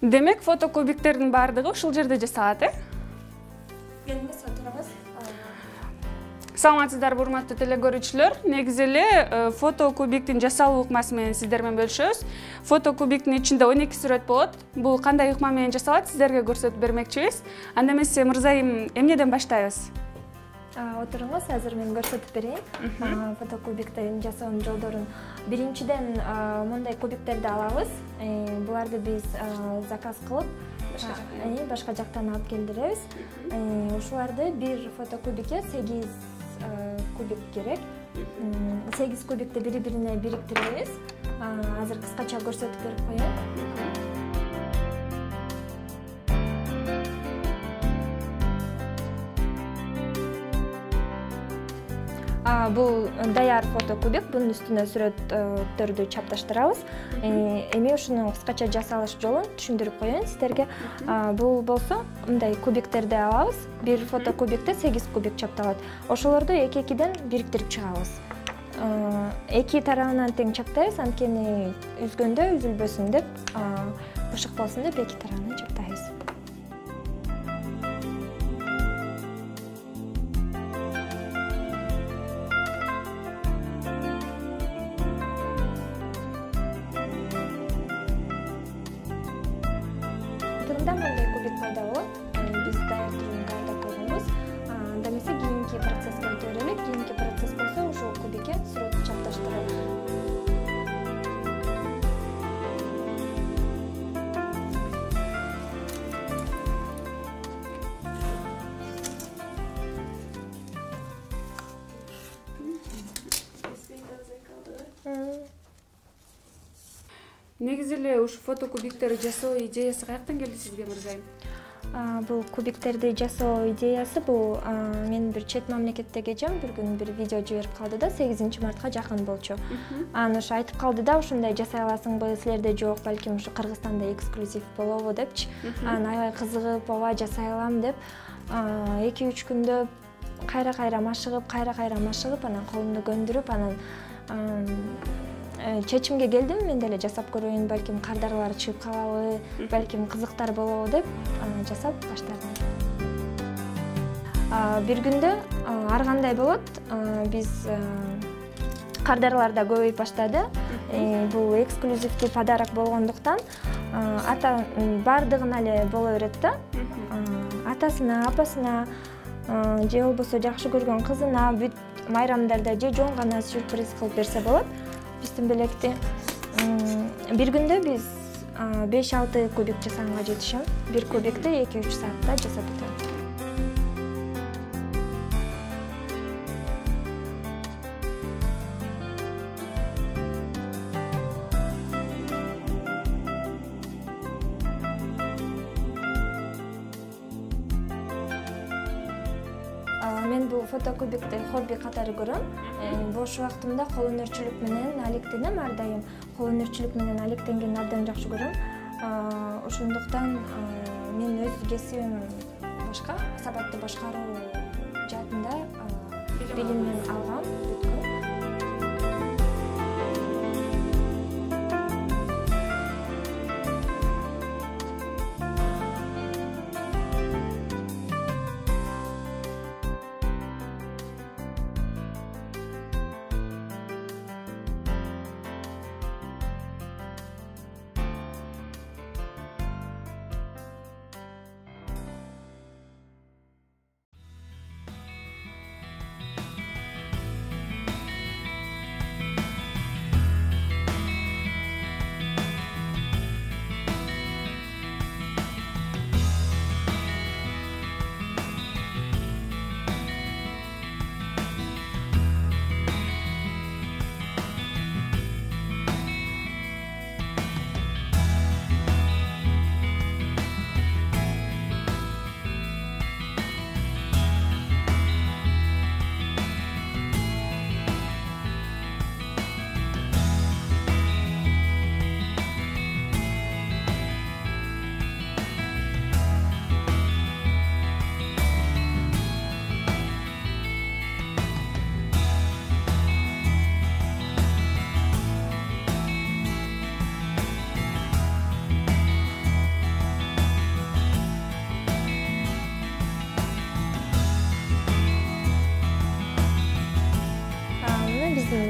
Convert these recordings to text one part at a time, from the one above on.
Демек, фотокубиктердин баардыгы ушул жерде жасалат, Келиңиз отурабыз. Саламатсыздарбы, урматтуу телекөрүүчүлөр. Негизи эле фотокубиктин жасалуу ыкмасы менен сиздер менен бөлүшөбүз. Фотокубиктин ичинде 12 сүрөт болот. Бул кандай ыкма менен жасалат, сиздерге көрсөтүп бермекчибиз. Анда эмесе, Мырзайым, эмнеден баштайбыз? Отуруңуз, азыр мен көрсөтүп берейин. Фотокубиктерин жасоонун жолдорун. Биринчиден мындай кубиктерди алабыз. Буларды биз заказ кылып, башка жактан алып келдиребиз. Ушуларды бир фотокубикке 8 кубик керек. 8 кубикти бири-бирине бириктиребиз. Азыр кыскача көрсөтүп берип коеюн. Бул даяр фотокубик, бунун үстүнө сүрөттөрдү чапташтырабыз. Эми ушунун кыскача жасалыш жолун түшүндүрүп коеюн сиздерге. Бул болсо, мындай кубиктерди алабыз. Бир фотокубикте 8 кубик чапталат. Ошолорду эки-экиден бириктирип чыгабыз. Эки тарабынан тең чаптайбыз, анткени үзгөндө үзүлбөсүн деп, бышык болсун деп эки тарабынан чаптайбыз. Мындай кубик пайда болот. Биз даяр түрүн даярдап койгонбуз. Анда эмесе кийинки процесске өтөлүк. Кийинки процесс болсо ошол кубикке сүрөт чапташтырып. Негизи эле ушу фотокубиктерди жасоо идеясы каяктан келди сизге, Мырзайым? Бул кубиктерди жасоо идеясы бул мен бир чет мамлекеттеги эжем бир күн бир видео жиберип калды да, 8 мартка жакын болчу. Аны ошо айтып калды да, ушундай жасай аласыңбы, силерде жок, балким ушу Кыргызстанда эксклюзив болобу депчи. Анан аябай кызыгып, ооба жасай алам деп 2-3 күндө кайра-кайра машыгып, анан колумду көндүрүп, анан чечимге келдим, мен деле жасап көрөйүн, балким кардарлар чыгып калабы, балким кызыктар болобу деп жасап баштадым. Бир күндө ар кандай болот, биз кардарлар да көбөйүп баштады. Бул эксклюзивдүү подарок болгондуктан бардыгына эле боло берет да. Атасына, апасына, же болбосо жакшы көргөн кызына, бүт майрамдарда же жон гана сюрприз кылып берсе болот. Биздин белекти бир күндө биз 5-6 кубик жасаганга жетишем. Бир кубикти 2-3 саатта жасап бүтөм. Мен бул фотокубикти хобби катары көрөм. Бош убактымда кол өнөрчүлүк менен алектенем, ар дайым кол өнөрчүлүк менен алектенгенди абдан жакшы көрөм. Ошондуктан мен өз кесибим башка, сапатты башкаруу жаатында билим алгам.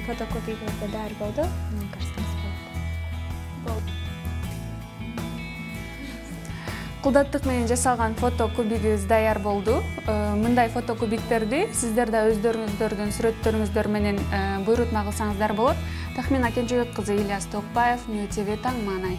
фотокубигибиз да даяр болду. Көрсөңүз болот. Кулдаттык менен жасалган фото кубигибиз даяр болду. Мындай фото кубиктерди сиздер да өздөрүңүздөрдүн сүрөттөрүңүздөр менен буйрутма кылсаңыздар болот. Тахмина Кенжебек кызы, Ильяс Токпаев, Нью ТВ Таң Маанай.